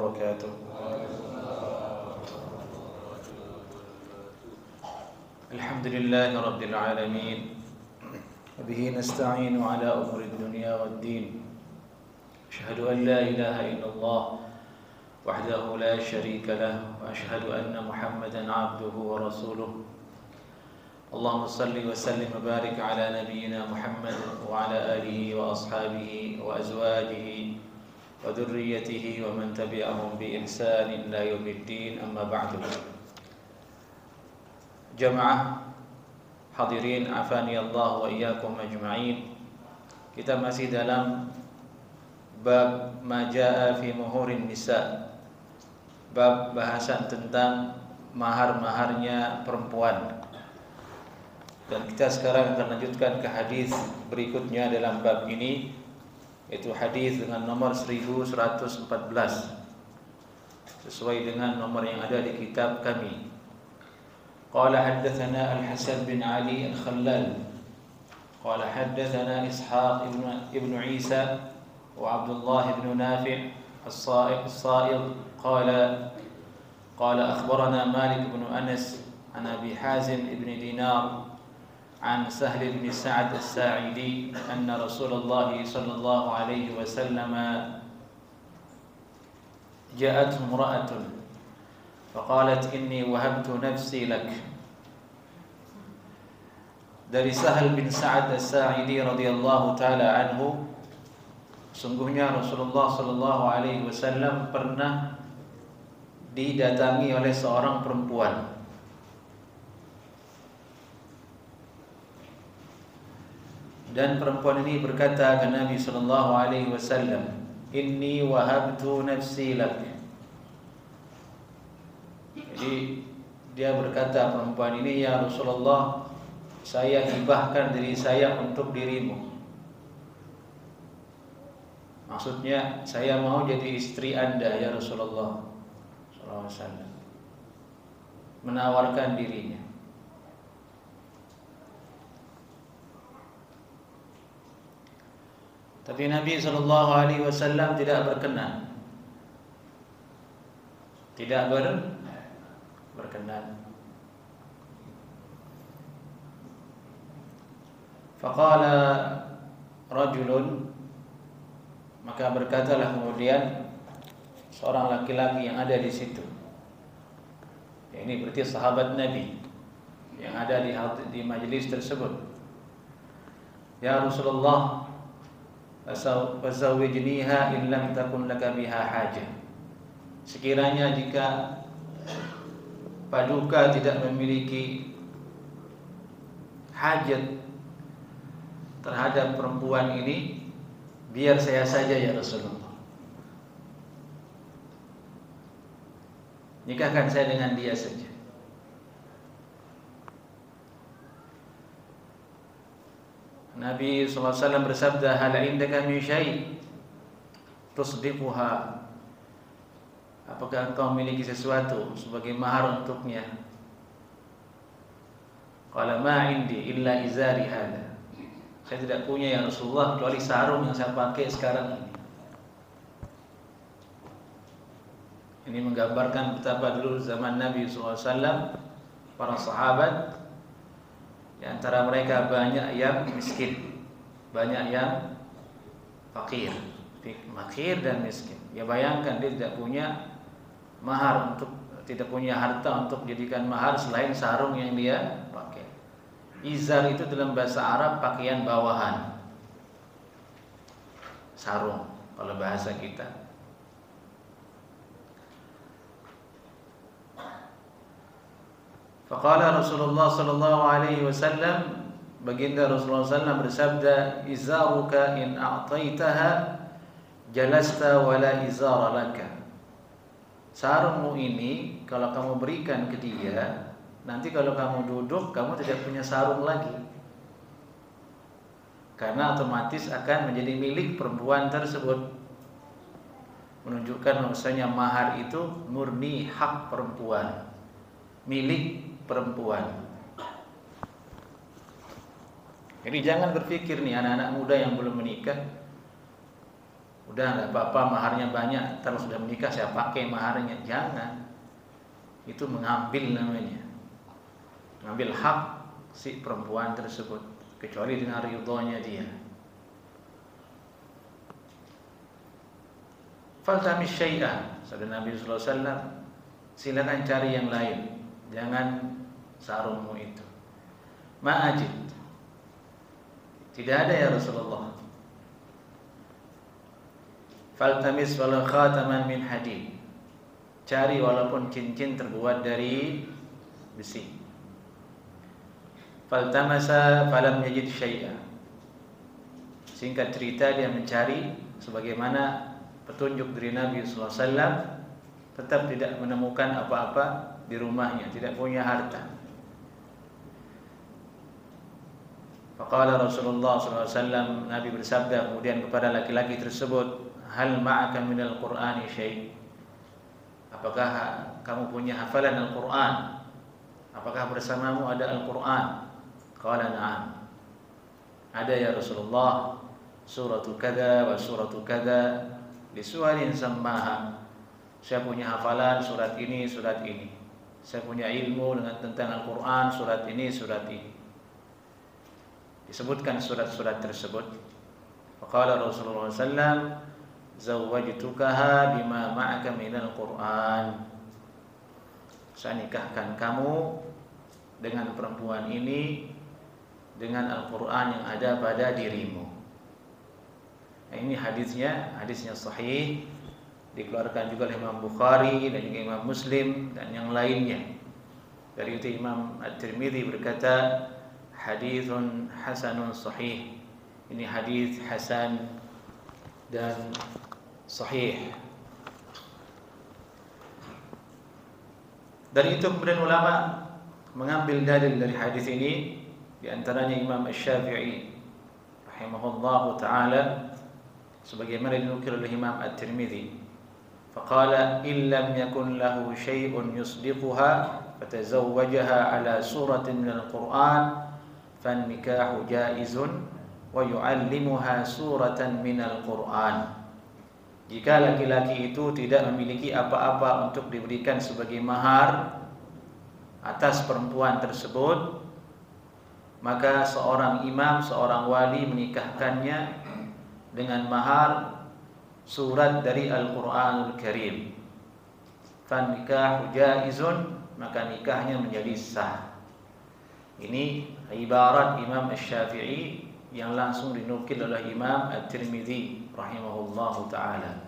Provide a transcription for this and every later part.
وبركاته. الحمد لله رب العالمين، وبه نستعين على أمور الدنيا والدين. أشهد أن لا إله إلا الله وحده لا شريك له، وأشهد أن محمدا عبده ورسوله. اللهم صل وسلم وبارك على نبينا محمد وعلى آله وأصحابه وأزواجه وذريته ومن تبعهم بإحسان إلى يوم الدين. أما بعد. Jamaah hadirin afani Allah wa iyyakum ajma'in. Kita masih dalam bab ma jaa fi muhurin nisa, bab bahasan tentang mahar-maharnya perempuan. Dan kita sekarang akan lanjutkan ke hadis berikutnya dalam bab ini, yaitu hadis dengan nomor 1114 sesuai dengan nomor yang ada di kitab kami. Qala haddatsana Al-Hasan bin Ali Al-Khallal qala haddatsana Ishaq ibn Isa wa Abdullah ibn Nafi' As-Sa'id qala akhbarana Malik ibn Anas an Abi Hazim ibn Dinar عن سهل بن سعد الساعدي أن رسول الله صلى الله عليه وسلم جاءته امرأة فقالت إني وهبت نفسي لك. Dari Sahal bin Sa'ad As-Sa'idi radhiyallahu taala anhu, sungguhnya Rasulullah sallallahu alaihi wasallam pernah didatangi oleh seorang perempuan. Dan perempuan ini berkata ke Nabi sallallahu alaihi wasallam, "Inni wahabtu nafsi lak." Jadi dia berkata, perempuan ini, "Ya Rasulullah, saya hibahkan diri saya untuk dirimu." Maksudnya, saya mau jadi istri Anda ya Rasulullah sallallahu alaihi wasallam. Menawarkan dirinya. Tapi Nabi sallallahu alaihi wasallam tidak berkenan. Tidak berkenan. Faqala rajulun, maka berkatalah kemudian seorang laki-laki yang ada di situ. Ini berarti sahabat Nabi yang ada di majelis tersebut. Ya Rasulullah, fazawwijniha in lam takun laka biha hajah. Sekiranya jika paduka tidak memiliki hajat terhadap perempuan ini, biar saya saja ya Rasulullah. Nikahkan saya dengan dia saja. Nabi SAW bersabda, "Hal indaka min syai' tusdiquha?" Apakah engkau memiliki sesuatu sebagai mahar untuknya? Qala ma indi illa izari hada. Saya tidak punya ya Rasulullah kecuali sarung yang saya pakai sekarang ini. Ini menggambarkan betapa dulu zaman Nabi SAW, para sahabat, di antara mereka banyak yang miskin, banyak yang fakir dan miskin. Ya bayangkan, dia tidak punya mahar, tidak punya harta untuk jadikan mahar selain sarung yang dia pakai. Izar itu dalam bahasa Arab pakaian bawahan, sarung kalau bahasa kita. Faqala Rasulullah sallallahu alaihi wasallam, baginda Rasulullah sallallahu bersabda, "Izaruka in a'taitaha jalasta wala izara laka." Sarungmu ini kalau kamu berikan ke dia, nanti kalau kamu duduk kamu tidak punya sarung lagi. Karena otomatis akan menjadi milik perempuan tersebut. Menunjukkan bahwasanya mahar itu murni hak perempuan, milik perempuan. Jadi jangan berpikir nih anak-anak muda yang belum menikah, Udah nggak apa-apa maharnya banyak, terus sudah menikah saya pakai maharnya. Jangan. Itu mengambil namanya. Mengambil hak si perempuan tersebut, kecuali dengan ridhonya dia. Faltamis syai'an, sabda Nabi sallallahu alaihi wasallam, silakan cari yang lain, jangan sarungmu itu. Ma'ajid, tidak ada ya Rasulullah. Faltamis walau khataman min hadid, cari walaupun cincin terbuat dari besi. Faltamasa falam yajid syai'a, singkat cerita dia mencari sebagaimana petunjuk dari Nabi sallallahu alaihi wasallam, tetap tidak menemukan apa-apa di rumahnya, tidak punya harta. Faqala Rasulullah sallallahu alaihi wasallam, Nabi bersabda kemudian kepada laki-laki tersebut, hal ma'aka minal Qur'ani syai'? Apakah kamu punya hafalan Al-Qur'an? Apakah bersamamu ada Al-Qur'an? Qala na'am. Ada ya Rasulullah, suratu kada wa suratu kada di suwarin sammaha. Saya punya hafalan surat ini, surat ini. Saya punya ilmu dengan tentang Al-Quran, surat ini, surat ini. Disebutkan surat-surat tersebut. Faqala Rasulullah SAW, zawwajtukaha bima ma'aka minal Quran. Saya nikahkan kamu dengan perempuan ini dengan Al-Quran yang ada pada dirimu. Nah, ini hadisnya sahih, dikeluarkan juga oleh Imam Bukhari dan juga Imam Muslim dan yang lainnya. Dari itu Imam At-Tirmidzi berkata, haditsun hasanun sahih. Ini hadis hasan dan sahih. Dari itu kemudian ulama mengambil dalil dari hadis ini, di antaranya Imam Asy-Syafi'i rahimahullahu taala, sebagaimana dinukil oleh Imam At-Tirmidzi, faqala illam yakun lahu syai'un yusdiquha fatazawwajaha ala suratin minal Qur'an fannikahu jaizun wa yu'allimuha suratan minal Qur'an. Jika laki-laki itu tidak memiliki apa-apa untuk diberikan sebagai mahar atas perempuan tersebut, maka seorang imam, seorang wali menikahkannya dengan mahar surat dari Al-Quranul Karim. Fan nikahu jaizun, maka nikahnya menjadi sah. Ini ibarat Imam Asy-Syafi'i yang langsung dinukil oleh Imam At-Tirmidzi rahimahullahu taala.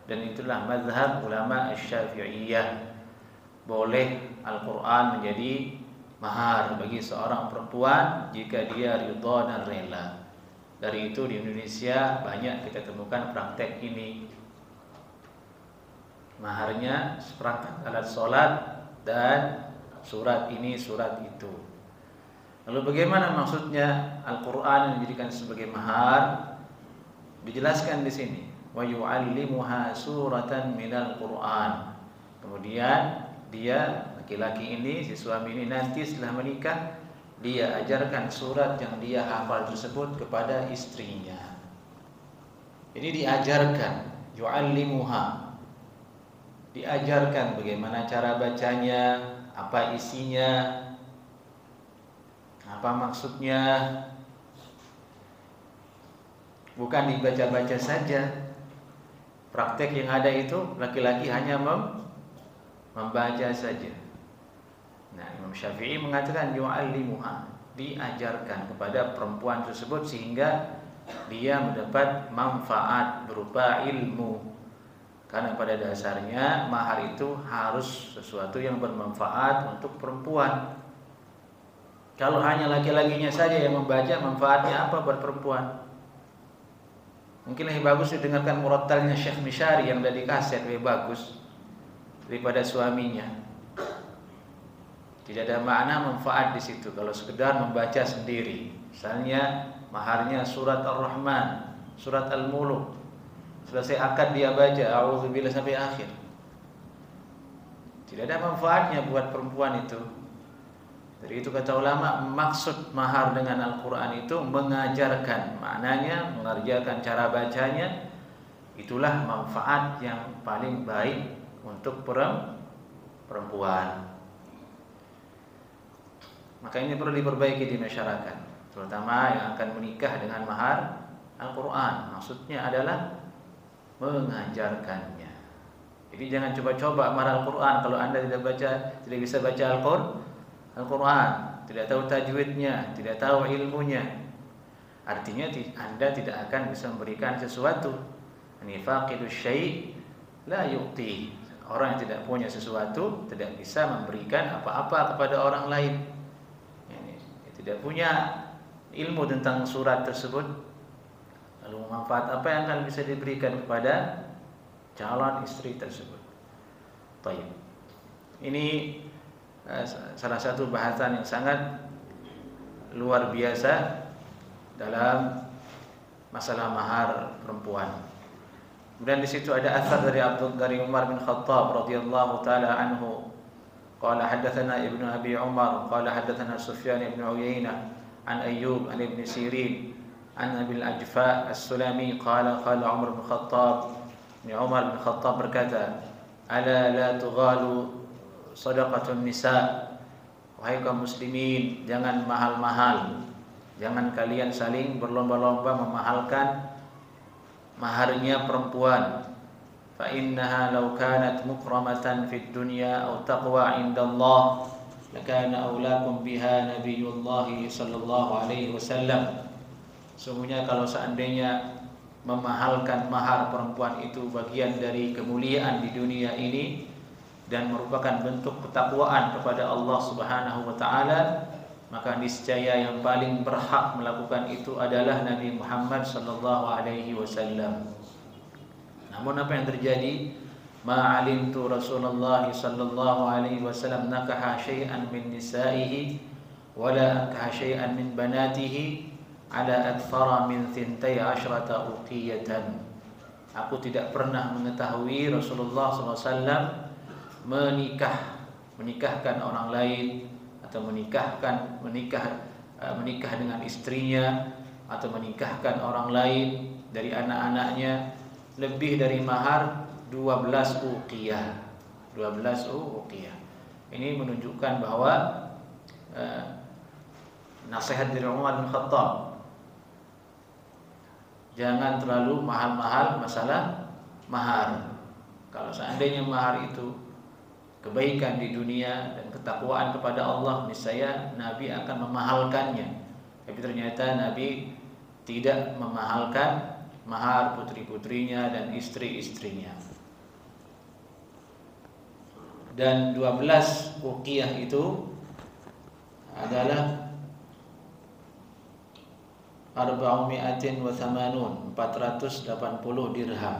Dan itulah mazhab ulama Asy-Syafi'iyah. Boleh Al-Quran menjadi mahar bagi seorang perempuan jika dia ridha dan rela. Dari itu di Indonesia banyak kita temukan praktek ini. Maharnya seperangkat alat sholat dan surat ini, surat itu. Lalu bagaimana maksudnya Al-Quran yang dijadikan sebagai mahar? Dijelaskan di sini. Wa yu'allimuha suratan minal Quran. Kemudian dia, laki-laki ini, si suami ini nanti setelah menikah, dia ajarkan surat yang dia hafal tersebut kepada istrinya. Ini diajarkan, yu'allimuha, diajarkan bagaimana cara bacanya, apa isinya, apa maksudnya. Bukan dibaca-baca saja. Praktek yang ada itu laki-laki hanya membaca saja. Nah, Imam Syafi'i mengatakan yu'allimuha, diajarkan kepada perempuan tersebut sehingga dia mendapat manfaat berupa ilmu. Karena pada dasarnya mahar itu harus sesuatu yang bermanfaat untuk perempuan. Kalau hanya laki-lakinya saja yang membaca, manfaatnya apa buat perempuan? Mungkin lebih bagus didengarkan murattalnya Syekh Misyari yang dari kaset, lebih bagus daripada suaminya. Tidak ada makna manfaat di situ kalau sekedar membaca sendiri. Misalnya maharnya surat Ar-Rahman, surat Al-Mulk. Selesai akad dia baca a'udzubillah sampai akhir. Tidak ada manfaatnya buat perempuan itu. Dari itu kata ulama, maksud mahar dengan Al-Quran itu mengajarkan, maknanya mengerjakan cara bacanya Itulah manfaat yang paling baik untuk perempuan. Maka ini perlu diperbaiki di masyarakat, terutama yang akan menikah dengan mahar Al-Quran. Maksudnya adalah mengajarkannya. Jadi jangan coba-coba mahar Al-Quran kalau Anda tidak bisa baca Al-Quran, tidak tahu tajwidnya, tidak tahu ilmunya. Artinya Anda tidak akan bisa memberikan sesuatu. Ini faqidus syai' la yu'ti. Orang yang tidak punya sesuatu tidak bisa memberikan apa-apa kepada orang lain. Tidak punya ilmu tentang surat tersebut, lalu manfaat apa yang akan bisa diberikan kepada calon istri tersebut. Baik. Ini salah satu bahasan yang sangat luar biasa dalam masalah mahar perempuan. Kemudian di situ ada athar dari Umar bin Khattab radhiyallahu taala anhu. Qala hadatsana Ibnu Abi Umar qala hadatsana Sufyan bin Uyainah an Ayyub an Ibn Sirin an Abi al-Ajfa as-Sulami qala Umar bin Khattab. Umar bin Khattab berkata, "Ala la tughalu sadaqatun nisa." Wahai kaum muslimin, jangan mahal-mahal. Jangan kalian saling berlomba-lomba memahalkan maharnya perempuan. Fa innaha law kanat mukramatan fid dunya aw taqwa 'inda Allah lakana aulakum biha nabiyullah sallallahu alaihi wasallam. Sungguhnya kalau seandainya memahalkan mahar perempuan itu bagian dari kemuliaan di dunia ini dan merupakan bentuk ketakwaan kepada Allah Subhanahu wa taala, maka niscaya yang paling berhak melakukan itu adalah Nabi Muhammad sallallahu alaihi wasallam. Namun apa yang terjadi? Ma'alimtu Rasulullah sallallahu alaihi wasallam nakaha syai'an min nisa'ihi wala ankaha syai'an min banatihi ala akthara min 12 uqiyatan. Aku tidak pernah mengetahui Rasulullah SAW menikahkan orang lain atau menikah dengan istrinya atau menikahkan orang lain dari anak-anaknya lebih dari mahar 12 uqiyah. 12 uqiyah. Ini menunjukkan bahwa nasihat dari Umar bin Khattab, jangan terlalu mahal-mahal masalah mahar. Kalau seandainya mahar itu kebaikan di dunia dan ketakwaan kepada Allah, niscaya Nabi akan memahalkannya. Tapi ternyata Nabi tidak memahalkan mahar putri-putrinya dan istri-istrinya. Dan 12 uqiyah itu adalah 480 dirham.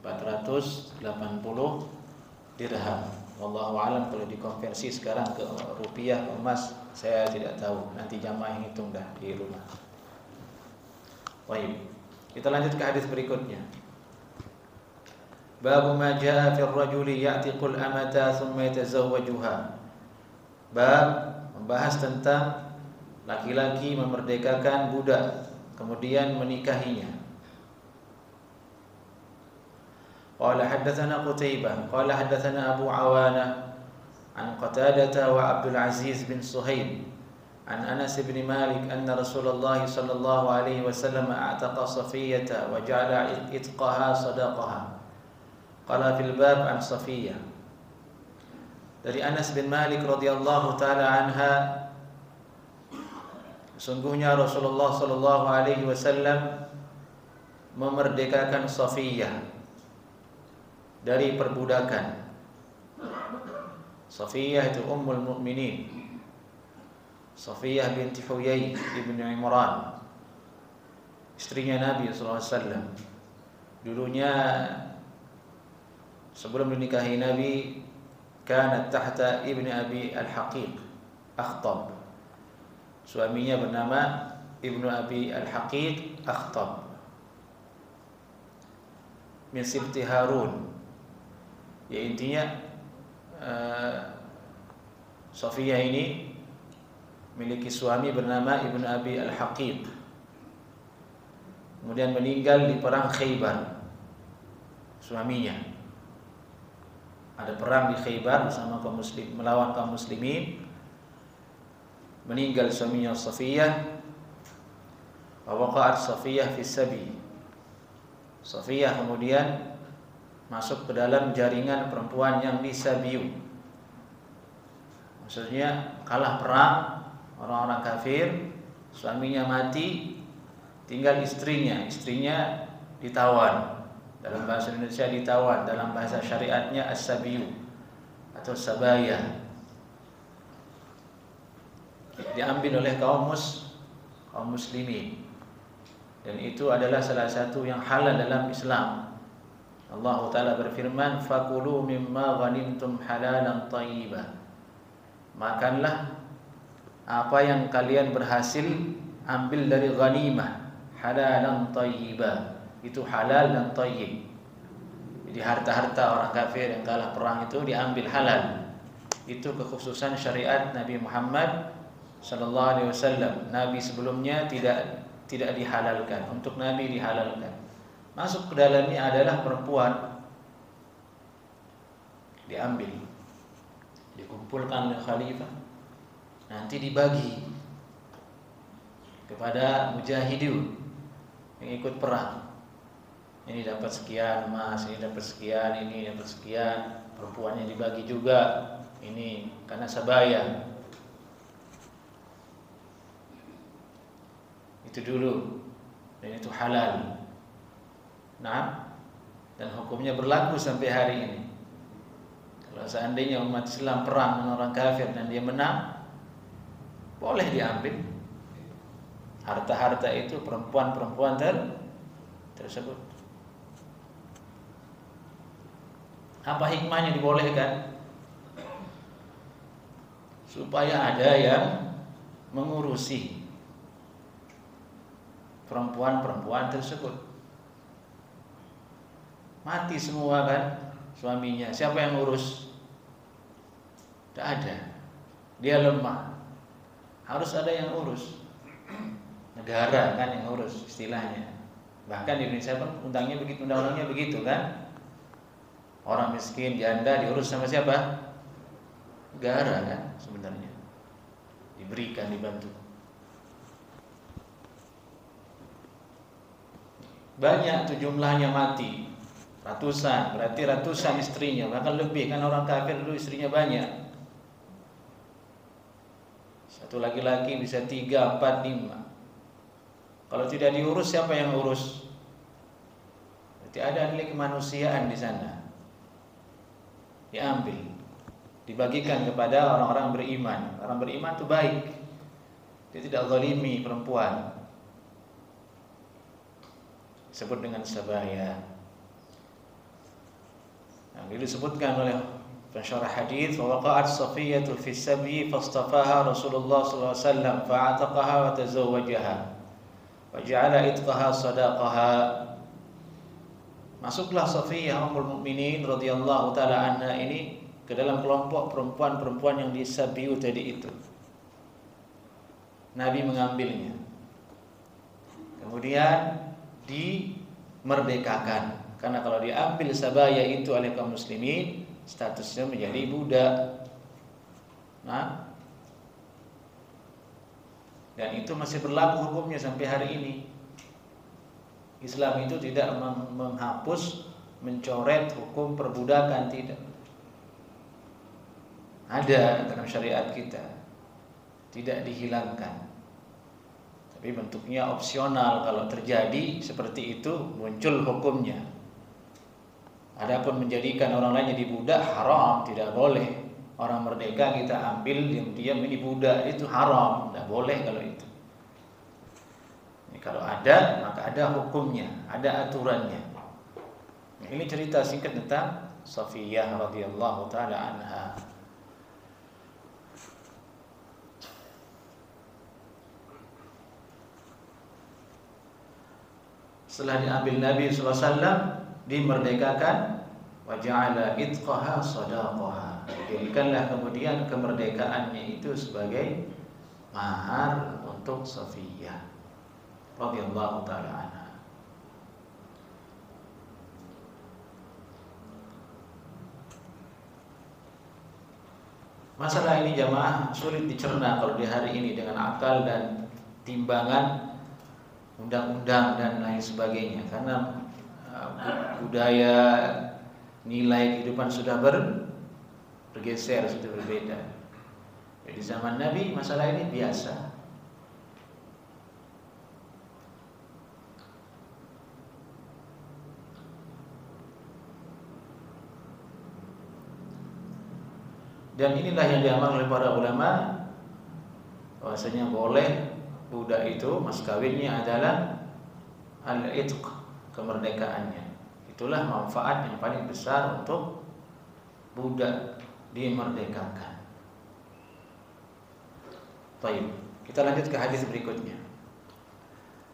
480 dirham. Wallahu alam kalau dikonversi sekarang ke rupiah emas saya tidak tahu. Nanti jamaah yang hitung dah di rumah. Baik. Kita lanjut ke hadis berikutnya. Bab ma jaa fi ar-rajuli ya'tiqul amata thumma yatazawwajuha. Bab membahas tentang laki-laki memerdekakan budak kemudian menikahinya. Qala haddatsana Qutaibah qala haddatsana Abu Awanah an Qatadah wa Abdul Aziz bin Suhaib an Anas bin Malik anna Rasulullah sallallahu alaihi wasallam a'taqa Safiyyah wa ja'ala itqaha sadaqaha. Qala fil bab an Safiyyah. Dari Anas bin Malik radhiyallahu taala anha, sungguhnya Rasulullah sallallahu alaihi wasallam memerdekakan Safiyyah dari perbudakan. Safiyyah itu ummul mukminin, Safiyyah binti Huyai ibn Imran, istrinya Nabi SAW. Dulunya sebelum dinikahi Nabi, kanat tahta ibni Abi al-Haqiq Akhtab. Suaminya bernama Ibnu Abi al-Haqiq Akhtab min sibti Harun. Ya intinya Safiyyah ini memiliki suami bernama Ibnu Abi al-Haqiq. Kemudian meninggal di perang Khaybar. suaminya. Ada perang di Khaybar bersama melawan kaum muslimin. Meninggal suaminya Safiyah. Wa waqa'at Safiyah fi sabi. Safiyah kemudian masuk ke dalam jaringan perempuan yang disabiu. Maksudnya kalah perang, orang-orang kafir, suaminya mati, tinggal istrinya ditawan. Dalam bahasa Indonesia ditawan, dalam bahasa syariatnya as-sabiyu atau sabaya. Diambil oleh kaum muslimin. Dan itu adalah salah satu yang halal dalam Islam. Allah Ta'ala berfirman, "Fakulu mimma ghanimtum halalan thayyiban." Makanlah apa yang kalian berhasil ambil dari ghanimah, halalan thayyiban. Itu halal dan thayyib. Jadi harta-harta orang kafir yang kalah perang itu diambil halal. Itu kekhususan syariat Nabi Muhammad sallallahu alaihi wasallam. Nabi sebelumnya tidak dihalalkan. Untuk Nabi dihalalkan. Masuk ke dalamnya adalah perempuan. Diambil, dikumpulkan oleh khalifah, nanti dibagi kepada mujahidin yang ikut perang. Ini dapat sekian emas, ini dapat sekian, ini dapat sekian. Perempuannya dibagi juga. Ini karena sabaya. Itu dulu. Dan itu halal. Nah, dan hukumnya berlaku sampai hari ini. Kalau seandainya umat Islam perang dengan orang kafir dan dia menang, boleh diambil harta-harta itu perempuan-perempuan tersebut. Apa hikmahnya dibolehkan? Supaya ada yang mengurusi perempuan-perempuan tersebut. Mati semua kan suaminya, siapa yang ngurus? Tidak ada. Dia lemah, harus ada yang urus. Negara kan yang urus istilahnya. Bahkan di Indonesia pun undang-undangnya begitu kan. Orang miskin, janda diurus sama siapa? Negara kan sebenarnya. Diberikan, dibantu. Banyak tuh jumlahnya mati. Ratusan, berarti ratusan istrinya, bahkan lebih kan orang kafir dulu istrinya banyak. Satu laki-laki bisa 3, 4, 5. Kalau tidak diurus, siapa yang urus? Berarti ada nilai kemanusiaan di sana. Diambil, dibagikan kepada orang-orang beriman. Orang beriman itu baik. Dia tidak zalimi perempuan. Disebut dengan sabaya. Yang disebutkan oleh pensyarah hadis, wa waqa'at Safiyatu fi sabi fastafaha Rasulullah sallallahu alaihi wasallam fa'ataqaha wa tazawwajaha wa ja'ala itqaha sadaqaha. Masuklah Safiyah ummul mukminin radhiyallahu taala anha ini ke dalam kelompok perempuan-perempuan yang disabiu tadi itu. Nabi mengambilnya. Kemudian dimerdekakan. Karena kalau diambil sabaya itu oleh kaum muslimin, statusnya menjadi budak. Nah, dan itu masih berlaku hukumnya sampai hari ini. Islam itu tidak menghapus, mencoret hukum perbudakan, tidak. Ada dalam syariat kita, tidak dihilangkan. Tapi bentuknya opsional. Kalau terjadi seperti itu, muncul hukumnya. Adapun menjadikan orang lain jadi budak haram, tidak boleh. Orang merdeka kita ambil diam-diam ini budak, itu haram, tidak boleh kalau itu. Ini kalau ada, maka ada hukumnya, ada aturannya. Ini cerita singkat tentang Safiyah radhiyallahu taala anha. Setelah diambil Nabi sallallahu alaihi wasallam, dimerdekakan, wa ja'ala itqaha sadaqaha. Dijadikanlah kemudian kemerdekaannya itu sebagai mahar untuk Safiyah radhiyallahu taala anha. Masalah ini jamaah sulit dicerna kalau di hari ini dengan akal dan timbangan undang-undang dan lain sebagainya, karena budaya nilai kehidupan sudah bergeser, sudah berbeda. Di zaman Nabi masalah ini biasa. Dan inilah yang diamalkan oleh para ulama, bahwasanya boleh budak itu mas kawinnya adalah al-itq, kemerdekaannya. Itulah manfaat yang paling besar untuk budak dimerdekakan. Baik, kita lanjut ke hadis berikutnya.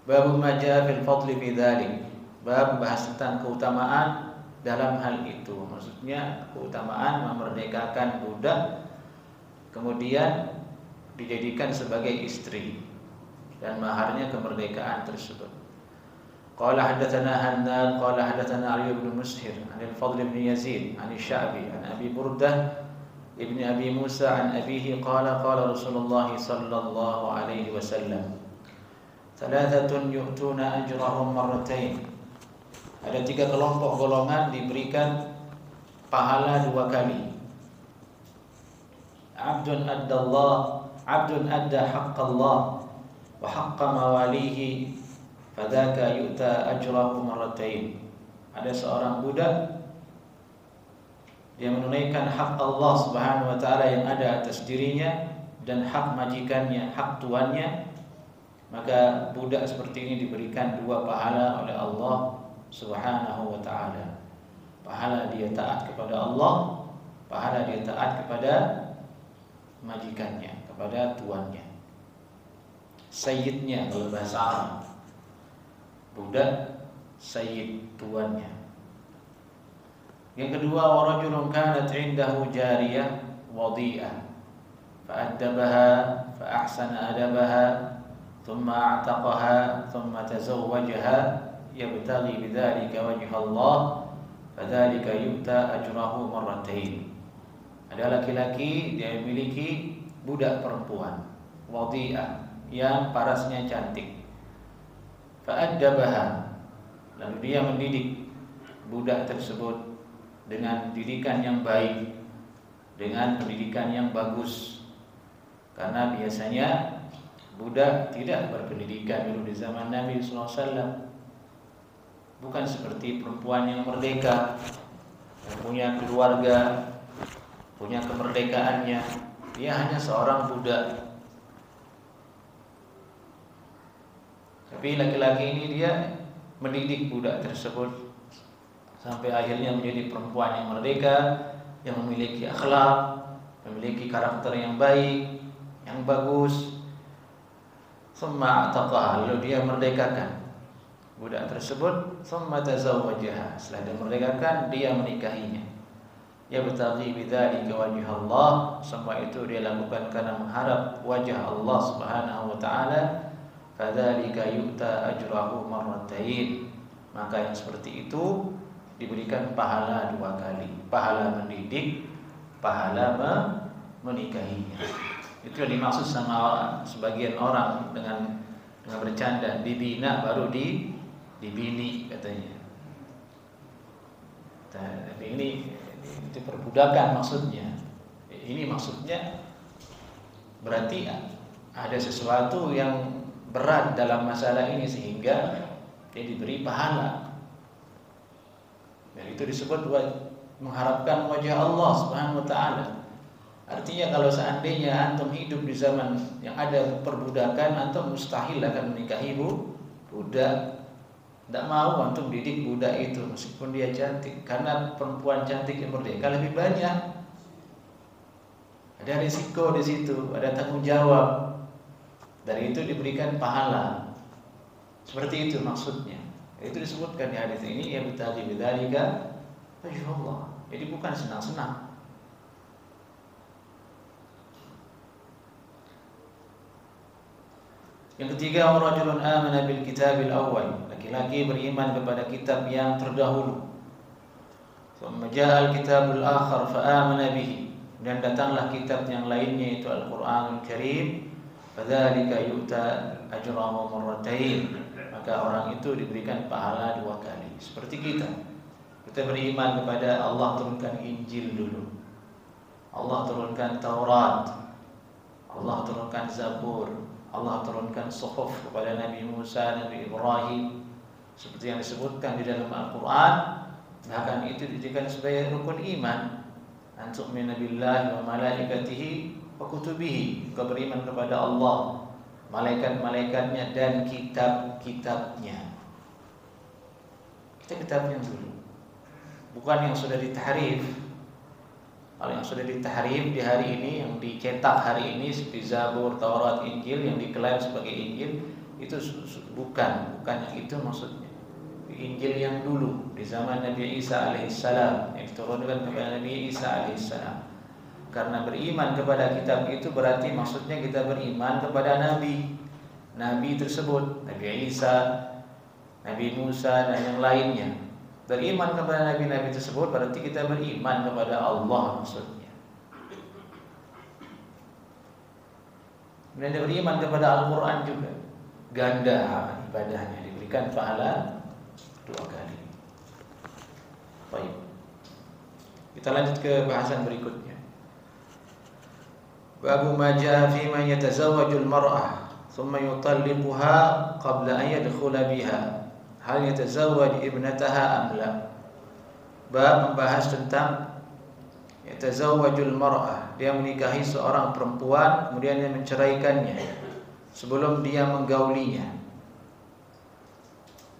Bab ma jaa fil fadli fi dzalik. Bab bahas tentang keutamaan dalam hal itu, maksudnya keutamaan memerdekakan budak kemudian dijadikan sebagai istri dan maharnya kemerdekaan tersebut. Qala hadatsana Hannad qala hadatsana Ali bin Mushir an al-Fadl bin Yazid an Sya'bi an Abi Burdah ibn Abi Musa an abihi qala qala Rasulullah sallallahu alaihi wasallam thalathatun yu'tuna ajrahum marratain. Ada 3 kelompok golongan diberikan pahala 2 kali. Abdun adda haqqallah wa haqqa mawalihi fadzaka yu'ta ajrahu marratain. Ada seorang budak dia menunaikan hak Allah Subhanahu wa taala yang ada atas dirinya dan hak majikannya, hak tuannya, maka budak seperti ini diberikan 2 pahala oleh Allah Subhanahu wa ta'ala. Pahala dia taat kepada Allah, pahala dia taat kepada majikannya, kepada tuannya, sayyidnya kalau bahasa Arab. Budak sayyid, tuannya. Yang kedua, wa rajulun kanat 'indahu jariyah wadhi'ah fa'addabaha fa ahsana adabaha thumma a'taqaha thumma tazawwajaha yabtaghi bidzalika wajha Allah fadzalika yu'ta ajrahu marratain. Ada laki-laki dia memiliki budak perempuan wadhi'ah yang parasnya cantik. Fa'addabaha, lalu dia mendidik budak tersebut dengan didikan yang baik, dengan pendidikan yang bagus. Karena biasanya budak tidak berpendidikan dulu di zaman Nabi sallallahu alaihi wasallam. Bukan seperti perempuan yang merdeka, yang punya keluarga, punya kemerdekaannya. Dia hanya seorang budak. Tapi laki-laki ini dia mendidik budak tersebut sampai akhirnya menjadi perempuan yang merdeka, yang memiliki akhlak, memiliki karakter yang baik, yang bagus. Summa ataqaha, lalu dia merdekakan budak tersebut. Summa tazawwajaha, setelah dia merdekakan dia menikahinya. Yabtaghi bidzalika wajha Allah, semua itu dia lakukan karena mengharap wajah Allah Subhanahu wa taala. Fadzalika yu'ta ajrahu marratain, maka yang seperti itu diberikan pahala 2 kali, pahala mendidik, pahala menikahinya. Itu yang dimaksud sama sebagian orang dengan bercanda, dibina baru dibini katanya. Tapi ini itu perbudakan maksudnya. Ini maksudnya berarti ada sesuatu yang berat dalam masalah ini sehingga dia diberi pahala. Dan itu disebut mengharapkan wajah Allah Subhanahu wa taala. Artinya kalau seandainya antum hidup di zaman yang ada perbudakan, antum mustahil akan menikahi budak. Tidak mau antum didik budak itu meskipun dia cantik, karena perempuan cantik yang merdeka lebih banyak. Ada risiko di situ, ada tanggung jawab. Dari itu diberikan pahala. Seperti itu maksudnya. Itu disebutkan di hadis ini, ya bitaqi bidzalika wajh Allah. Jadi bukan senang-senang. Yang ketiga, rajulun amana bil kitabil awwal, laki-laki beriman kepada kitab yang terdahulu. Thumma jaa al kitabul akhar fa amana bihi, Dan datanglah kitab yang lainnya, yaitu Al-Qur'anul Karim, fadzalika yu'ta ajrahu marratain, maka orang itu diberikan pahala 2 kali. Seperti kita beriman kepada Allah turunkan Injil dulu, Allah turunkan Taurat, Allah turunkan Zabur, Allah turunkan Suhuf kepada Nabi Musa, Nabi Ibrahim, seperti yang disebutkan di dalam Al-Quran. Bahkan itu dijadikan sebagai rukun iman. Antu'mina billahi wa malaikatihi wa kutubihi, kau beriman kepada Allah, malaikat-malaikatnya, dan kitab-kitabnya. Kita kitabnya dulu, bukan yang sudah ditahrif. Kalau yang sudah ditahrif di hari ini, yang dicetak hari ini seperti Zabur, Taurat, Injil, yang diklaim sebagai Injil, itu bukan yang itu maksudnya. Injil yang dulu di zaman Nabi Isa alaihissalam, yang diturunkan kepada Nabi Isa alaihissalam. Karena beriman kepada kitab itu berarti maksudnya kita beriman kepada Nabi tersebut, Nabi Isa, Nabi Musa, dan yang lainnya. Beriman kepada Nabi-Nabi tersebut berarti kita beriman kepada Allah maksudnya. Dan beriman kepada Al-Quran juga, ganda ibadahnya, diberikan pahala 2 kali. Baik, kita lanjut ke bahasan berikutnya. Babu ma jaa fi man yatazawwajul mar'ah thumma yutalliquha qabla an yadkhula biha, hal yatazawwaj ibnataha am la. Bab membahas tentang yatazawwajul mar'ah, dia menikahi seorang perempuan kemudian dia menceraikannya sebelum dia menggaulinya.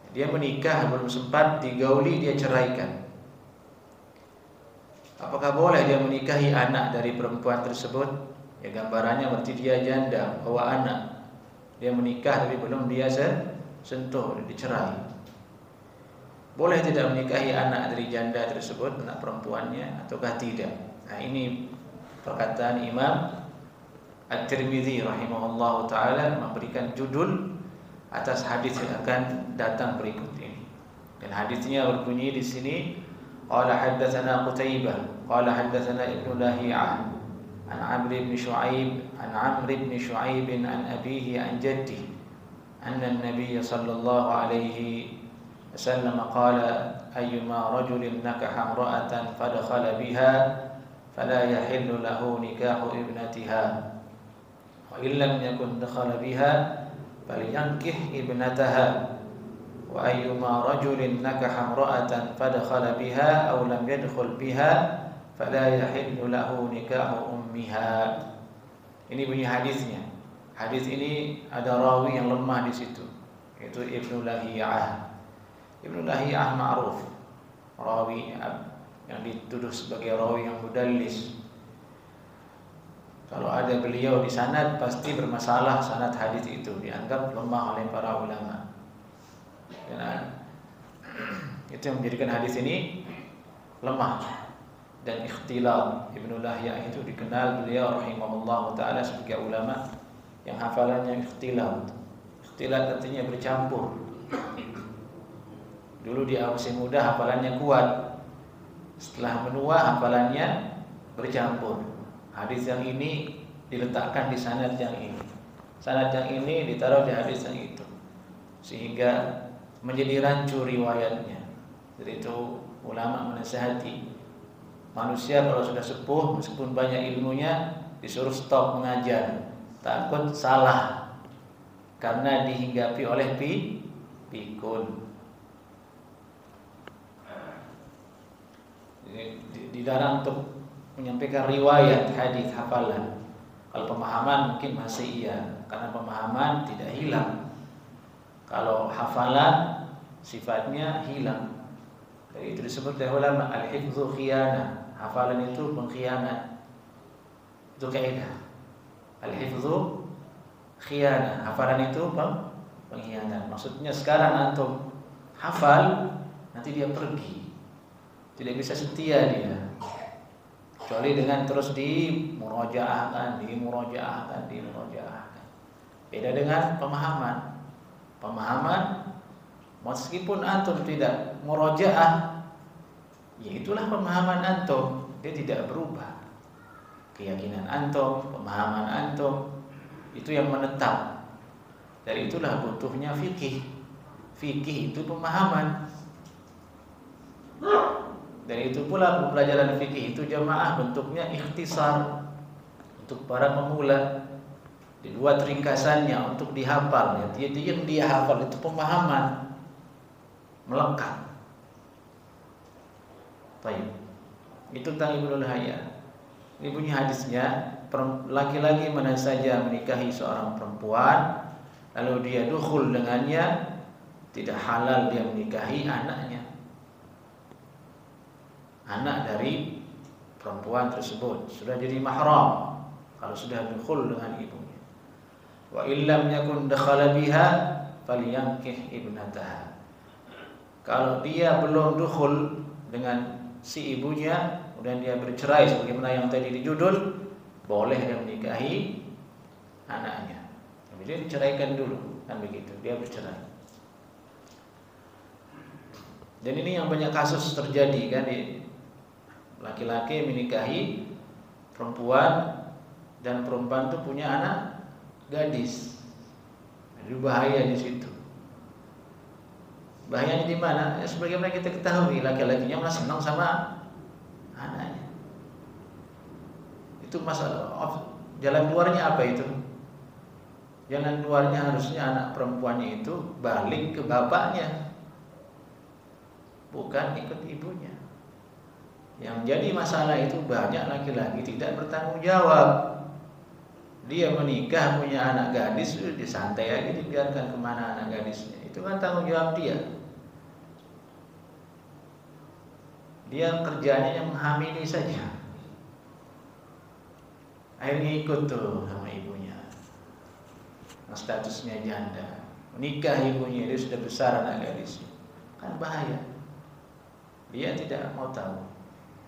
Dia menikah belum sempat digauli dia ceraikan. Apakah boleh dia menikahi anak dari perempuan tersebut? Ya, gambarannya berarti dia janda, bawa anak. Dia menikah tapi belum dia sentuh, dicerai. Boleh tidak menikahi anak dari janda tersebut, anak perempuannya, ataukah tidak? Nah, ini perkataan Imam At-Tirmidzi rahimahullah ta'ala memberikan judul atas hadis yang akan datang berikut ini. Dan hadisnya berbunyi di sini, qala haddatsana Qutaibah qala haddatsana Ibnu Lahiyah an Amr bin Shu'aib an abihi an jaddi anna an-nabiy sallallahu alaihi wasallam qala ayyuma rajulin nakaha imra'atan fadakhala biha fala yahillu lahu nikahu ibnatiha wa illam yakun dakhala biha falyankih ibnataha wa ayyuma rajulin nakaha imra'atan fadakhala biha aw lam yadkhul biha fala yahillu lahu nikahu ummiha. Ini bunyi hadisnya. Hadis ini ada rawi yang lemah di situ, yaitu Ibnu Lahiyah. Ibnu Lahiyah ma'ruf, rawi yang dituduh sebagai rawi yang mudallis. Kalau ada beliau di sanad pasti bermasalah sanad hadis itu, dianggap lemah oleh para ulama. Dan itu yang menjadikan hadis ini lemah dan ikhtilaf. Ibnu Lahiyah itu dikenal beliau rahimahullah taala sebagai ulama yang hafalannya ikhtilaf. Ikhtilaf artinya bercampur. Dulu dia masih muda hafalannya kuat, setelah menua hafalannya bercampur. Hadis yang ini diletakkan di sanad yang ini, sanad yang ini ditaruh di hadis yang itu, sehingga menjadi rancu riwayatnya. Jadi itu ulama menasihati manusia kalau sudah sepuh, meskipun banyak ilmunya, disuruh stop mengajar, takut salah karena dihinggapi oleh pikun. Dilarang untuk menyampaikan riwayat hadis hafalan. Kalau pemahaman mungkin masih iya, karena pemahaman tidak hilang. Kalau hafalan sifatnya hilang. Jadi itu disebut oleh ulama al-hifdzu khiyanah. Hafalan itu pengkhianat. Itu kaidah. Al-hifdzu khiyanah. Hafalan itu pengkhianat. Maksudnya sekarang antum hafal, nanti dia pergi. Tidak bisa setia dia, kecuali dengan terus dimurojaahkan. Beda dengan pemahaman. Pemahaman meskipun antum tidak murojaah, ya itulah pemahaman antum, dia tidak berubah. keyakinan antum, pemahaman antum, itu yang menetap. Dari itulah butuhnya fikih. Fikih itu pemahaman. Dari itu pula pelajaran fikih itu jamaah bentuknya ikhtisar untuk para pemula. Dibuat ringkasannya untuk dihafal. Jadi yang dia hafal itu pemahaman melekat. Baik. Itu tentang Ibnul Hayyan. Ini bunyi hadisnya, laki-laki mana saja menikahi seorang perempuan lalu dia dukhul dengannya, tidak halal dia menikahi anaknya, anak dari perempuan tersebut sudah jadi mahram kalau sudah dukhul dengan ibunya. Wa illam yakun dakhala biha falyankih ibnataha. Kalau dia belum dukhul dengan si ibunya, kemudian dia bercerai sebagaimana yang tadi di judul, boleh dia menikahi anaknya. Tapi dia diceraikan dulu, kan begitu, dia bercerai. Dan ini yang banyak kasus terjadi kan, di laki-laki menikahi perempuan dan perempuan itu punya anak gadis. Jadi bahaya di situ. Bahayanya di mana? Ya, sebagaimana kita ketahui, laki-lakinya malah senang sama anaknya. Itu masalah. Jalan keluarnya apa itu? Jalan keluarnya harusnya anak perempuannya itu balik ke bapaknya, bukan ikut ibunya. Yang jadi masalah itu banyak laki-laki tidak bertanggung jawab. Dia menikah punya anak gadis, disantai aja, dibiarkan kemana anak gadisnya. Itu kan tanggung jawab dia. Dia kerjanya yang menghamili saja. Akhirnya ikut tuh sama ibunya. Nah, statusnya janda. Menikah ibunya, dia sudah besar anak gadisnya. Kan bahaya. Dia tidak mau tahu.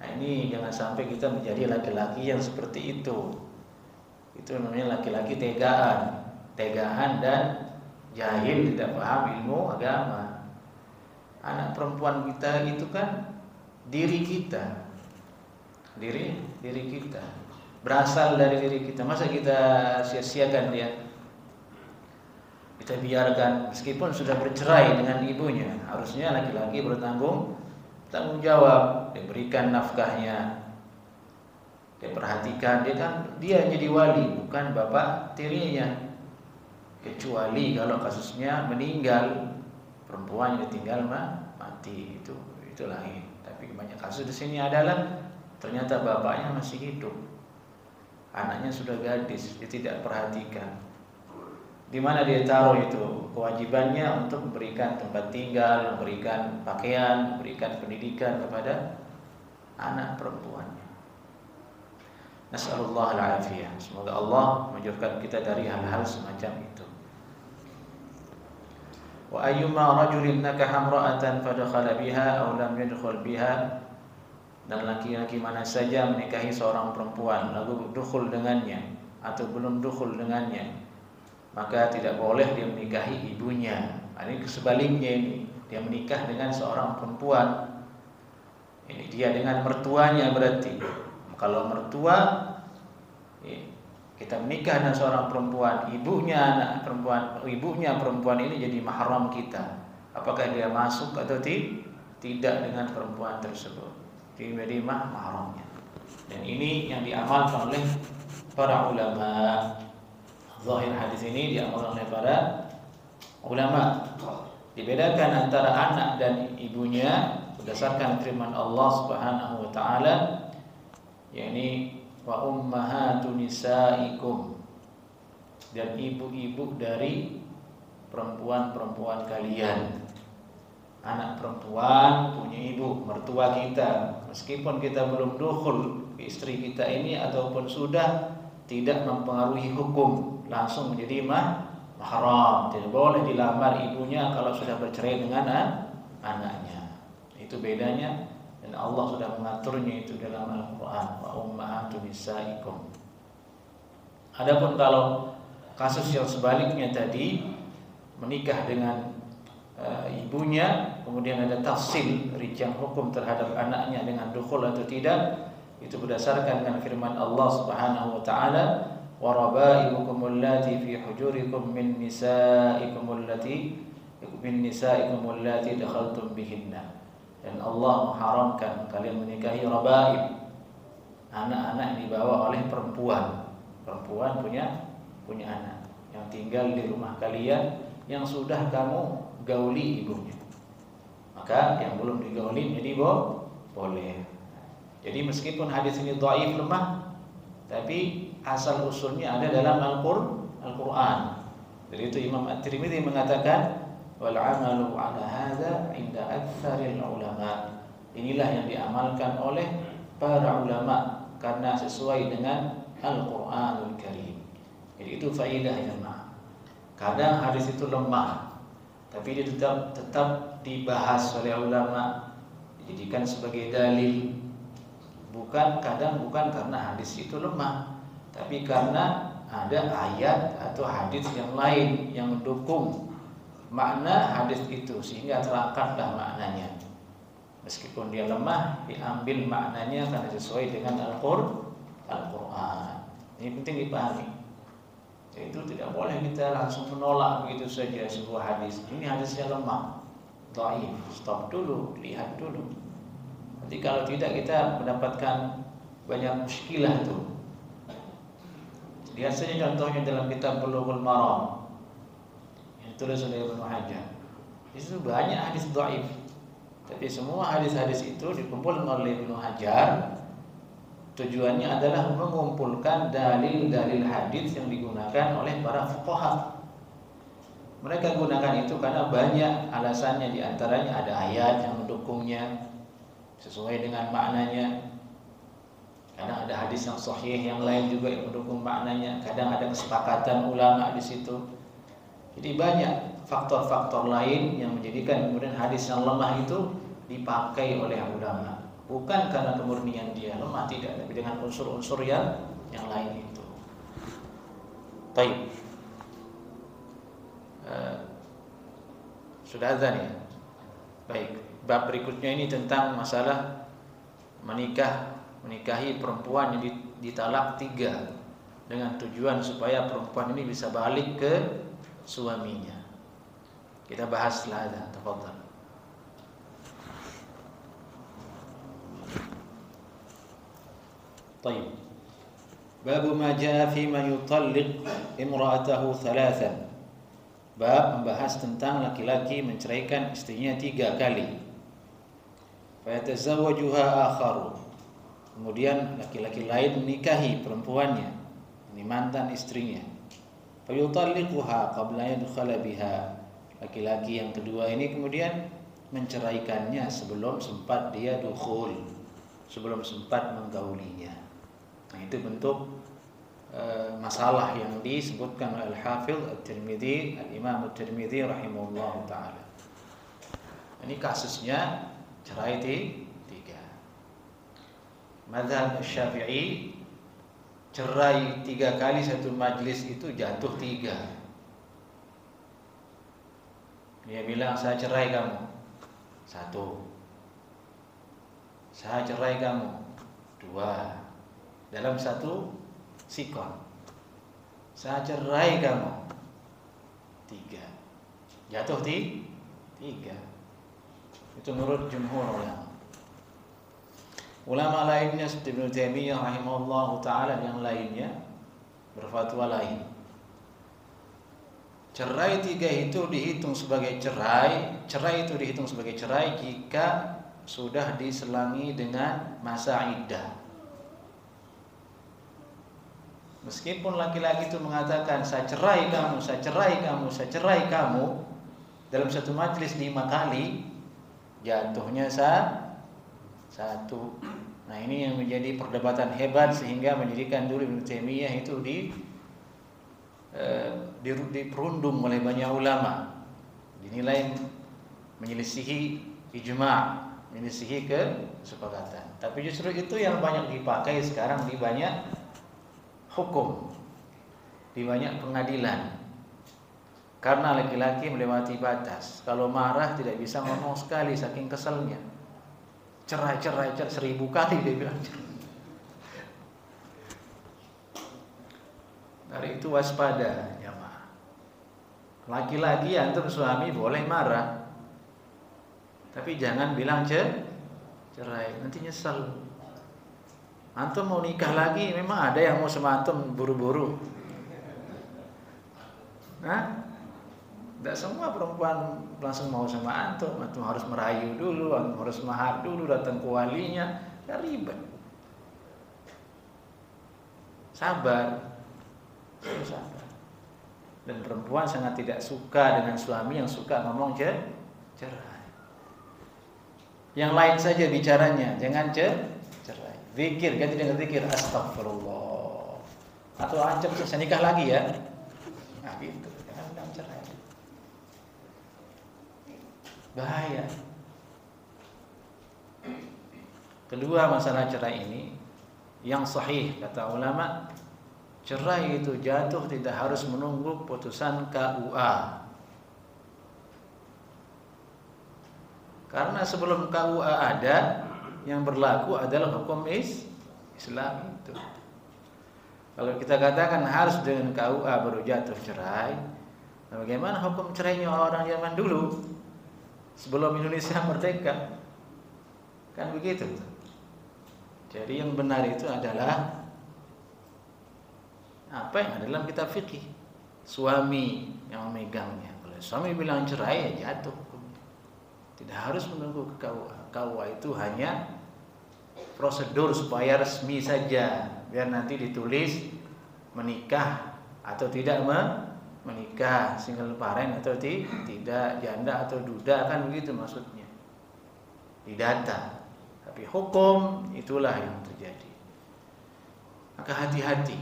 Nah, ini jangan sampai kita menjadi laki-laki yang seperti itu. Itu namanya laki-laki tegaan. Tegaan dan jahil, tidak paham ilmu agama. Anak perempuan kita itu kan diri kita, diri kita, berasal dari diri kita. Masa kita sia-siakan dia? Kita biarkan meskipun sudah bercerai dengan ibunya, harusnya laki-laki bertanggung jawab, diberikan nafkahnya, dia perhatikan, dia jadi wali, bukan bapak tirinya. Kecuali kalau kasusnya meninggal, perempuan yang ditinggal mati, itu lain. Tapi banyak kasus di sini adalah ternyata bapaknya masih hidup, anaknya sudah gadis, dia tidak perhatikan. Di mana dia taruh itu kewajibannya untuk memberikan tempat tinggal, memberikan pakaian, memberikan pendidikan kepada anak perempuannya. Nas'alullah al-afiyah. Semoga Allah menjauhkan kita dari hal-hal semacam itu. Wa ayyuma rajulin nakaha imra'atan fadakhala biha aw lam yadkhul biha, dan laki-laki mana saja menikahi seorang perempuan lalu dukhul dengannya atau belum dukhul dengannya, maka tidak boleh dia menikahi ibunya. Ini sebaliknya, ini dia menikah dengan seorang perempuan, ini dia dengan mertuanya. Berarti kalau mertua, kita menikah dengan seorang perempuan, ibunya anak perempuan, ibunya perempuan ini jadi mahram kita. Apakah dia masuk atau tidak dengan perempuan tersebut? Dia menjadi mahramnya. Dan ini yang diamalkan oleh para ulama. Zahir hadis ini diamalkan oleh para ulama. Dibedakan antara anak dan ibunya berdasarkan firman Allah Subhanahu wa taala, yakni wa ummahatu nisaikum, dan ibu-ibu dari perempuan-perempuan kalian. Anak perempuan punya ibu, mertua kita. Meskipun kita belum dukhul istri kita ini ataupun sudah, tidak mempengaruhi hukum, langsung menjadi mahram. Tidak boleh dilamar ibunya kalau sudah bercerai dengan anaknya. Itu bedanya, dan Allah sudah mengaturnya itu dalam Al-Quran. Wa ummahatu nisaikum. Adapun kalau kasus yang sebaliknya tadi, menikah dengan ibunya, kemudian ada tafsil rincian hukum terhadap anaknya dengan dukhul atau tidak, Itu berdasarkan dengan firman Allah Subhanahu wa taala, wa rabaibukum allati fi hujurikum min nisaikum allati dakhaltum bihinna. Dan Allah mengharamkan kalian menikahi rabaib, anak-anak yang dibawa oleh perempuan. Perempuan punya anak yang tinggal di rumah kalian yang sudah kamu gauli ibunya. Maka yang belum digauli jadi boleh. Jadi meskipun hadis ini dhaif, lemah, tapi asal usulnya ada dalam Al-Qur'an. Jadi itu Imam At-Tirmidzi mengatakan wal 'amalu 'ala hadza 'inda aktsaril ulama. Inilah yang diamalkan oleh para ulama karena sesuai dengan Al-Qur'anul Karim. Jadi itu faedah ya, jemaah. Kadang hadis itu lemah, tapi dia tetap dibahas oleh ulama, dijadikan sebagai dalil. Bukan karena hadis itu lemah, tapi karena ada ayat atau hadis yang lain yang mendukung makna hadis itu sehingga terangkatlah maknanya. Meskipun dia lemah, diambil maknanya karena sesuai dengan Al-Qur'an. Ini penting dipahami. Itu tidak boleh kita langsung menolak begitu saja sebuah hadis. Ini hadisnya lemah, dhaif. Stop dulu, lihat dulu. Nanti kalau tidak kita mendapatkan banyak muskilah tuh. Lihat saja contohnya dalam kitab Bulughul Maram yang ditulis oleh Ibnu Hajar. Itu banyak hadis dhaif. Tapi semua hadis-hadis itu dikumpulkan oleh Ibnu Hajar. Tujuannya adalah mengumpulkan dalil-dalil hadis yang digunakan oleh para fuqaha. Mereka gunakan itu karena banyak alasannya, di antaranya ada ayat yang mendukungnya sesuai dengan maknanya. Kadang ada hadis yang sahih yang lain juga yang mendukung maknanya. Kadang ada kesepakatan ulama di situ. Jadi banyak faktor-faktor lain yang menjadikan kemudian hadis yang lemah itu dipakai oleh ulama. Bukan karena kemurnian dia lemah, tidak, tapi dengan unsur-unsur yang lain itu. Baik. Sudah azan ya? Baik. Bab berikutnya ini tentang masalah menikahi perempuan yang ditalak 3 dengan tujuan supaya perempuan ini bisa balik ke suaminya. Kita bahas setelah azan. Tafadhal. Baik. Bab ma jaa fi man yutalliq imra'atahu 3. Bab membahas tentang laki-laki menceraikan istrinya 3 kali. Fayatazawwajuha akharu. Kemudian laki-laki lain menikahi perempuannya, ini mantan istrinya. Fayutalliquha qabla yadkhala biha. Laki-laki yang kedua ini kemudian menceraikannya sebelum sempat dia dukhul, sebelum sempat menggaulinya. Nah, itu bentuk masalah yang disebutkan oleh Al-Hafidz At-Tirmidzi, Al-Imam At-Tirmidzi rahimahullahu taala. Ini kasusnya cerai 3. Mazhab Syafi'i cerai 3 kali satu majlis itu jatuh 3. Dia bilang saya cerai kamu 1. Saya cerai kamu 2. Dalam 1 sikon. Saya cerai kamu 3. Jatuh 3. Itu menurut jumhur ulama. Ulama lainnya seperti Ibnu Taimiyah rahimahullahu taala yang lainnya berfatwa lain. Cerai 3 itu dihitung sebagai cerai. Cerai itu dihitung sebagai cerai jika sudah diselangi dengan masa iddah. Meskipun laki-laki itu mengatakan saya cerai kamu, saya cerai kamu, saya cerai kamu dalam satu majlis 5 kali, jatuhnya 1. Nah, ini yang menjadi perdebatan hebat sehingga menjadikan dulu Ibnu Taimiyah itu diperundung oleh banyak ulama, dinilai menyelisihi ijma', menyelisihi kesepakatan. Tapi justru itu yang banyak dipakai sekarang di banyak hukum, di banyak pengadilan. Karena laki-laki melewati batas. Kalau marah tidak bisa ngomong sekali saking keselnya. Cerai 1000 kali dia bilang cerai. itu waspada jamaah. Laki-laki antum suami boleh marah, tapi jangan bilang cerai, nanti nyesal. Antum mau nikah lagi, memang ada yang mau sama antum buru-buru? Nah, tidak semua perempuan langsung mau sama antum. Antum harus merayu dulu, antum harus mahar dulu, datang ke walinya, ya ribet. Sabar. Dan perempuan sangat tidak suka dengan suami yang suka ngomong cerai. Yang lain saja bicaranya, jangan cerai. Zikir, ganti dengan zikir, astagfirullah. Atau ancam saya nikah lagi ya. Nah gitu, jangan bilang cerai. Bahaya. Kedua masalah cerai ini, yang sahih kata ulama, cerai itu jatuh tidak harus menunggu putusan KUA. Karena sebelum KUA ada, yang berlaku adalah hukum Islam itu. Kalau kita katakan harus dengan KUA baru jatuh cerai, bagaimana hukum cerainya orang zaman dulu sebelum Indonesia merdeka? Kan begitu. Jadi yang benar itu adalah apa yang ada dalam kitab fikih. Suami yang memegangnya. Kalau suami bilang cerai ya jatuh. Tidak harus menunggu ke KUA. KUA itu hanya prosedur supaya resmi saja, biar nanti ditulis menikah atau tidak menikah, single parent atau tidak, janda atau duda, kan begitu maksudnya. Didata. Tapi hukum itulah yang terjadi. Maka hati-hati.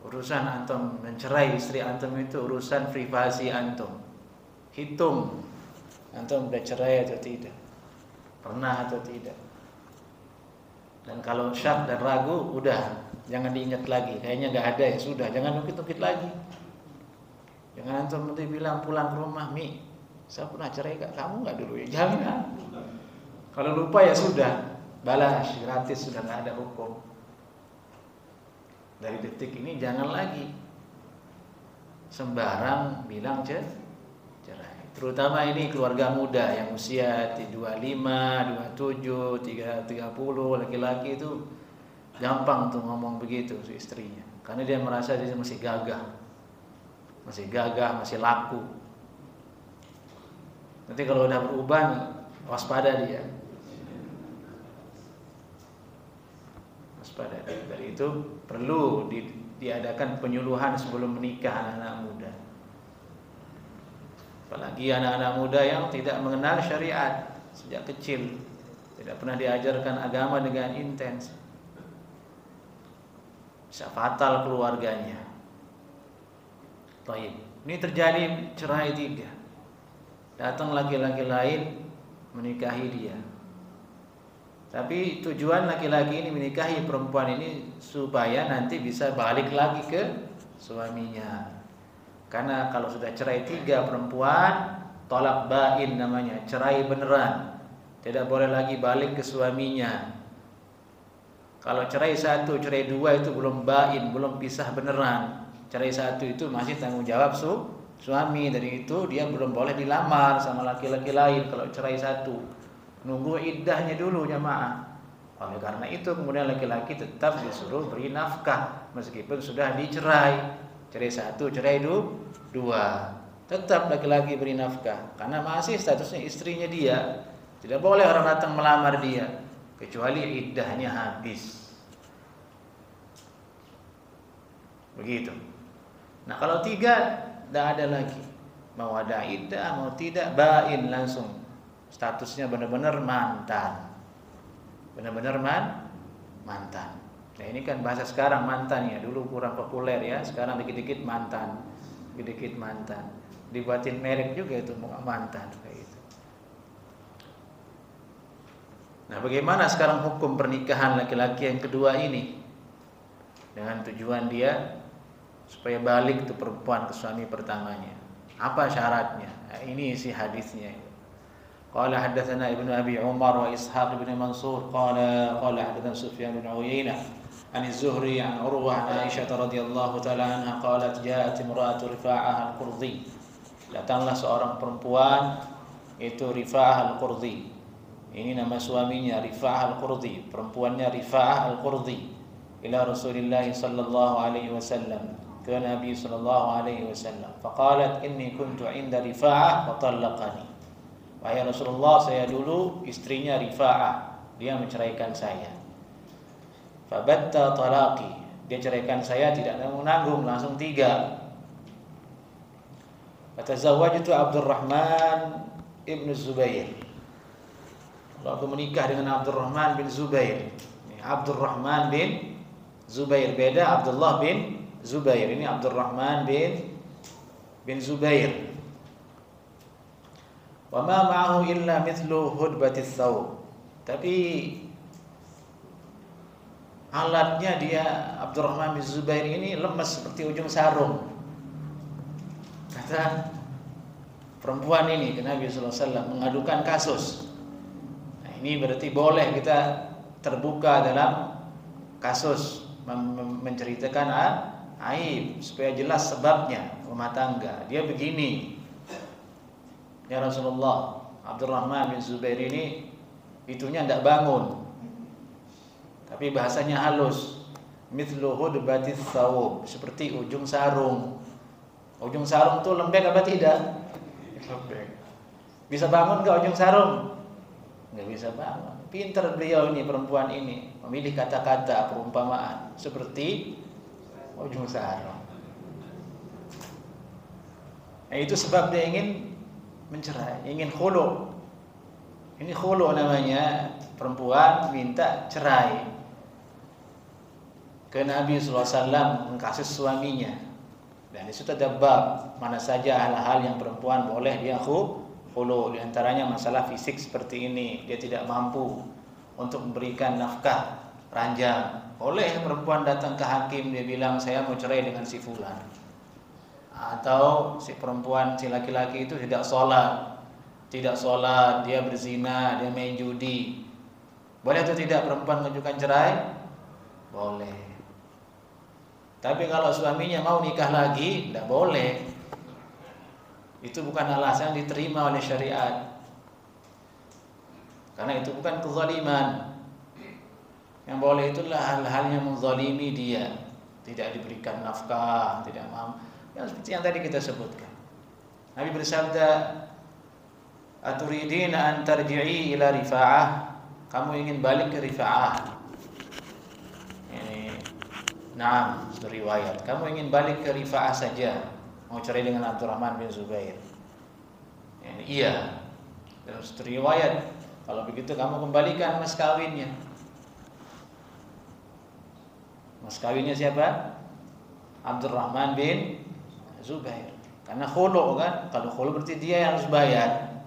Urusan antum mencerai istri antum itu urusan privasi antum. Hitung antum sudah cerai atau tidak, pernah atau tidak. Dan kalau syak dan ragu, udah jangan diingat lagi. Kayaknya nggak ada ya sudah, jangan ungkit-ungkit lagi. Jangan antum nanti bilang pulang ke rumah, Mi, saya pernah cerai kak, kamu nggak dulu ya? Jangan. Kalau lupa ya sudah, balas gratis, sudah nggak ada hukum. Dari detik ini jangan lagi sembarang bilang cerai. Terutama ini keluarga muda yang usia 25, 27, 30 laki-laki itu gampang untuk ngomong begitu si istrinya. Karena dia merasa dia masih gagah, masih laku. Nanti kalau udah berubah, waspada dia. Waspada. Dari itu perlu diadakan penyuluhan sebelum menikah anak-anak muda. Apalagi anak-anak muda yang tidak mengenal syariat sejak kecil, tidak pernah diajarkan agama dengan intens, bisa fatal keluarganya. Baik, ini terjadi cerai 3. Datang laki-laki lain menikahi dia. Tapi tujuan laki-laki ini menikahi perempuan ini supaya nanti bisa balik lagi ke suaminya. Karena kalau sudah cerai 3 perempuan, tolak bain namanya, cerai beneran. Tidak boleh lagi balik ke suaminya. Kalau cerai 1, cerai 2 itu belum bain, belum pisah beneran. Cerai 1 itu masih tanggung jawab suami. Dari itu dia belum boleh dilamar sama laki-laki lain kalau cerai 1. Nunggu iddahnya dulu jamaah. Oleh karena itu kemudian laki-laki tetap disuruh beri nafkah meskipun sudah dicerai. Cerai 1, cerai 2, tetap laki-laki beri nafkah karena masih statusnya istrinya dia. Tidak boleh orang datang melamar dia kecuali iddahnya habis. Begitu. Nah kalau 3 tidak ada lagi, mau ada iddah mau tidak, bain langsung. Statusnya benar-benar mantan. Benar-benar mantan. Nah ini kan bahasa sekarang mantan ya, dulu kurang populer ya, sekarang dikit-dikit mantan, dikit-dikit mantan, dibuatin merek juga itu mantan kayak gitu. Nah bagaimana sekarang hukum pernikahan laki-laki yang kedua ini? Dengan tujuan dia supaya balik tuh perempuan ke suami pertamanya. Apa syaratnya? Nah, ini isi hadisnya. Qala haddatsana Ibnu Abi Umar wa Ishaq bin Mansur qala hadatsana Sufyan bin Uyainah عن الزهري عن عروة عن عائشة رضي الله تعالى عنها قالت جاءت امرأة رفاعة القرظي. Datanglah seorang perempuan itu Rifa'ah al-Qurzi. Ini nama suaminya Rifa'ah al-Qurzi, perempuannya Rifa'ah al-Qurzi. Ila Rasulillah sallallahu alaihi wasallam, ke Nabi sallallahu alaihi wasallam. Faqalat inni kuntu 'inda Rifa'ah wa talaqani. Wahai Rasulullah, saya dulu istrinya Rifa'ah, dia menceraikan saya. Fabatta talaqi, dia ceraikan saya tidak nanggung, langsung 3. Fatazawwajtu Abdurrahman ibn Zubair. Lalu aku menikah dengan Abdurrahman bin Zubair. Ini Abdurrahman bin Zubair, beda Abdullah bin Zubair. Ini Abdurrahman bin Zubair. Wa ma ma'ahu illa mithlu hudbatis thawb. Tapi alatnya dia Abdurrahman bin Zubair ini lemas seperti ujung sarung. Kata perempuan ini ke Nabi sallallahu alaihi wasallam mengadukan kasus. Nah, ini berarti boleh kita terbuka dalam kasus menceritakan aib supaya jelas sebabnya rumah tangga. Dia begini, ya Rasulullah, Abdurrahman bin Zubair ini itunya tidak bangun, tapi bahasanya halus, mithlu hudbatis thawb, seperti ujung sarung. Ujung sarung itu lembek apa tidak? Lembek. Bisa bangun ke ujung sarung? Nggak bisa bangun. Pintar beliau ini, perempuan ini, memilih kata-kata perumpamaan seperti ujung sarung. Nah, itu sebab dia ingin mencerai, ingin khulu. Ini khulu namanya, perempuan minta cerai ke Nabi sallallahu alaihi wasallam mengkasus suaminya. Dan di situ ada bab mana saja hal-hal yang perempuan boleh dia khulu. Di antaranya masalah fisik seperti ini, dia tidak mampu untuk memberikan nafkah ranjang. Boleh perempuan datang ke hakim, dia bilang saya mau cerai dengan si fulan. Atau si perempuan, si laki-laki itu tidak sholat, dia berzina, dia main judi. Boleh atau tidak perempuan mengajukan cerai? Boleh. Tapi kalau suaminya mau nikah lagi, tidak boleh. Itu bukan alasan diterima oleh syariat, karena itu bukan kezaliman. Yang boleh itulah hal-hal yang menzalimi dia, tidak diberikan nafkah, tidak mampu, yang seperti yang tadi kita sebutkan. Nabi bersabda, aturidina an tarji'i ila Rifa'ah, kamu ingin balik ke Rifa'ah. Ini na'am, riwayat, kamu ingin balik ke Rifa'ah saja, mau cerai dengan Abdurrahman bin Zubair. Iya. Dalam satu riwayat, kalau begitu kamu kembalikan mas kawinnya. Mas kawinnya siapa? Abdurrahman bin Zubair. Karena khulu kan, kalau khulu berarti dia yang harus bayar.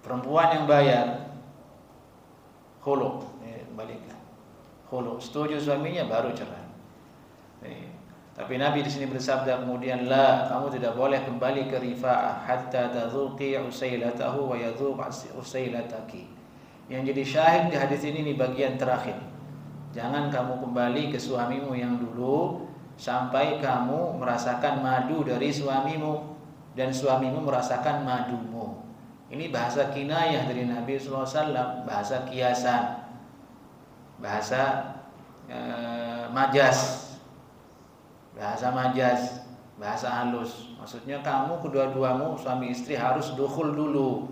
Perempuan yang bayar. Khulu, kembalikan. Khulu, setuju suaminya baru cerai. Tapi Nabi di sini bersabda kemudian, la, kamu tidak boleh kembali ke Rifa'ah hatta tadzuqi usailatahu wa yadzuq usailataki. Yang jadi syahid di hadis ini bagian terakhir. Jangan kamu kembali ke suamimu yang dulu sampai kamu merasakan madu dari suamimu dan suamimu merasakan madumu. Ini bahasa kinayah dari Nabi sallallahu alaihi wasallam, bahasa kiasan, bahasa majaz. Bahasa majaz, bahasa halus. Maksudnya kamu kedua-duamu suami istri harus dukhul dulu,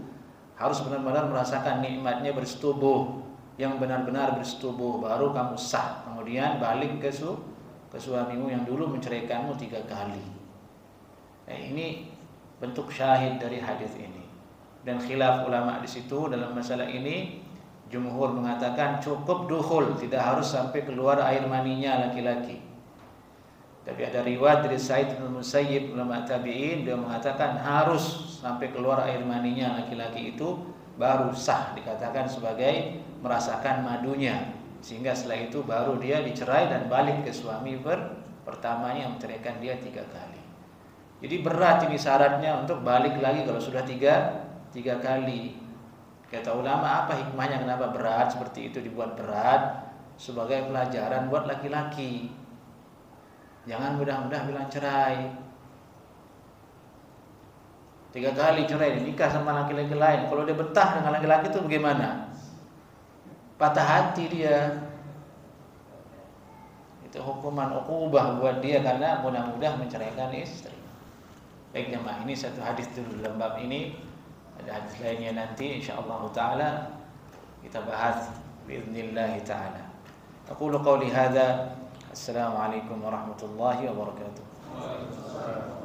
harus benar-benar merasakan nikmatnya bersetubuh, yang benar-benar bersetubuh, baru kamu sah. Kemudian balik ke suamimu yang dulu menceraikanmu 3 kali. Nah, ini bentuk syahid dari hadis ini. Dan khilaf ulama di situ dalam masalah ini. Jumhur mengatakan cukup dukhul, tidak harus sampai keluar air maninya laki-laki. Tapi ada riwayat dari Sa'id bin Musayyib, ulama tabi'in, dia mengatakan harus sampai keluar air maninya laki-laki itu baru sah dikatakan sebagai merasakan madunya. Sehingga setelah itu baru dia dicerai dan balik ke suami pertamanya yang menceraikan dia 3 kali. Jadi berat ini syaratnya untuk balik lagi kalau sudah 3 kali. Kata ulama, apa hikmahnya kenapa berat seperti itu dibuat berat? sebagai pelajaran buat laki-laki. Jangan mudah-mudah bilang cerai. 3 kali cerai, nikah sama laki-laki lain. Kalau dia betah dengan laki-laki itu bagaimana? Patah hati dia. Itu hukuman uqubah buat dia karena mudah-mudah menceraikan istri. Baik jemaah, ini satu hadis dulu dalam bab ini. Ada hadis lainnya nanti insyaallah taala kita bahas باذنillah taala. Aqulu qawli hadza. Assalamualaikum warahmatullahi wabarakatuh.